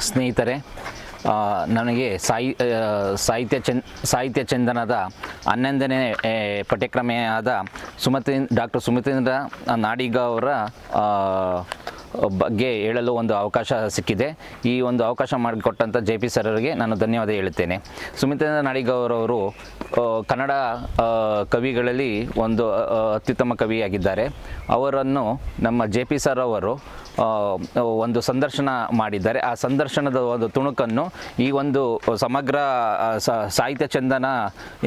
ಸ್ನೇಹಿತರೆ, ನನಗೆ ಸಾಹಿತ್ಯ ಚಂದನದ 11ನೇ ಪಠ್ಯಕ್ರಮೆಯಾದ ಡಾಕ್ಟರ್ ಸುಮತೀಂದ್ರ ನಾಡಿಗ ಅವರ ಬಗ್ಗೆ ಹೇಳಲು ಒಂದು ಅವಕಾಶ ಸಿಕ್ಕಿದೆ. ಈ ಒಂದು ಅವಕಾಶ ಮಾಡಿಕೊಟ್ಟಂಥ JP ಸರ್ಗೆ ನಾನು ಧನ್ಯವಾದ ಹೇಳುತ್ತೇನೆ. ಸುಮತೀಂದ್ರ ನಾಡಿಗ ಅವರವರು ಕನ್ನಡ ಕವಿಗಳಲ್ಲಿ ಒಂದು ಅತ್ಯುತ್ತಮ ಕವಿಯಾಗಿದ್ದಾರೆ. ಅವರನ್ನು ನಮ್ಮ JP ಸರ್ ಅವರು ಒಂದು ಸಂದರ್ಶನ ಮಾಡಿದ್ದಾರೆ. ಆ ಸಂದರ್ಶನದ ಒಂದು ತುಣುಕನ್ನು ಈ ಒಂದು ಸಮಗ್ರ ಸಾಹಿತ್ಯ ಚಂದನ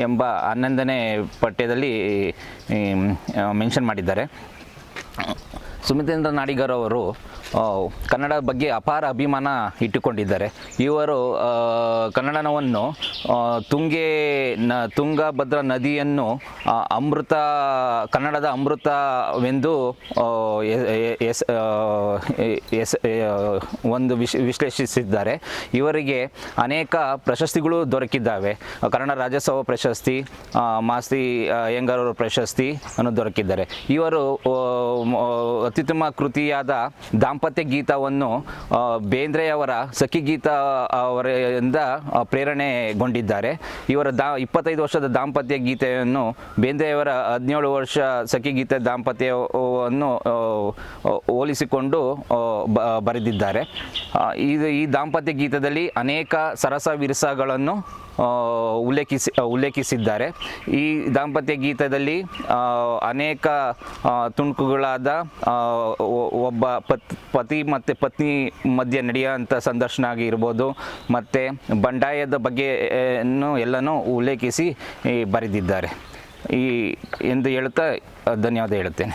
ಎಂಬ 11ನೇ ಪಠ್ಯದಲ್ಲಿ ಮೆನ್ಷನ್ ಮಾಡಿದ್ದಾರೆ. ಸುಮತೀಂದ್ರ ನಾಡಿಗರ್ ಅವರು ಕನ್ನಡ ಬಗ್ಗೆ ಅಪಾರ ಅಭಿಮಾನ ಇಟ್ಟುಕೊಂಡಿದ್ದಾರೆ. ಇವರು ಕನ್ನಡವನ್ನು ತುಂಗಭದ್ರಾ ನದಿಯನ್ನು ಕನ್ನಡದ ಅಮೃತವೆಂದು ಒಂದು ವಿಶ್ಲೇಷಿಸಿದ್ದಾರೆ. ಇವರಿಗೆ ಅನೇಕ ಪ್ರಶಸ್ತಿಗಳು ದೊರಕಿದ್ದಾವೆ. ಕನ್ನಡ ರಾಜ್ಯೋತ್ಸವ ಪ್ರಶಸ್ತಿ, ಮಾಸ್ತಿ ಅಯ್ಯಂಗಾರ್ ಅವರ ಪ್ರಶಸ್ತಿ ಅನ್ನು ದೊರಕಿದ್ದಾರೆ. ಇವರು ಅತ್ಯುತ್ತಮ ಕೃತಿಯಾದ ದಾಂಪತ್ಯ ಗೀತವನ್ನು ಬೇಂದ್ರೆಯವರ ಸಖಿ ಗೀತ ಅವರಿಂದ ಪ್ರೇರಣೆಗೊಂಡಿದ್ದಾರೆ. ಇವರ 25 ವರ್ಷದ ದಾಂಪತ್ಯ ಗೀತೆಯನ್ನು ಬೇಂದ್ರೆಯವರ 17 ವರ್ಷ ಸಖಿ ಗೀತೆ ದಾಂಪತ್ಯವನ್ನು ಹೋಲಿಸಿಕೊಂಡು ಬರೆದಿದ್ದಾರೆ. ಈ ದಾಂಪತ್ಯ ಗೀತದಲ್ಲಿ ಅನೇಕ ಸರಸ ವಿರಸಗಳನ್ನು ಉಲ್ಲೇಖಿಸಿದ್ದಾರೆ. ಈ ದಾಂಪತ್ಯ ಗೀತದಲ್ಲಿ ಅನೇಕ ತುಣುಕುಗಳಾದ ಒಬ್ಬ ಪತಿ ಮತ್ತು ಪತ್ನಿ ಮಧ್ಯೆ ನಡೆಯುವಂಥ ಸಂದರ್ಶನ ಆಗಿರ್ಬೋದು, ಮತ್ತು ಬಂಡಾಯದ ಬಗ್ಗೆ ಎಲ್ಲನೂ ಉಲ್ಲೇಖಿಸಿ ಬರೆದಿದ್ದಾರೆ ಎಂದು ಹೇಳುತ್ತಾ ಧನ್ಯವಾದ ಹೇಳುತ್ತೇನೆ.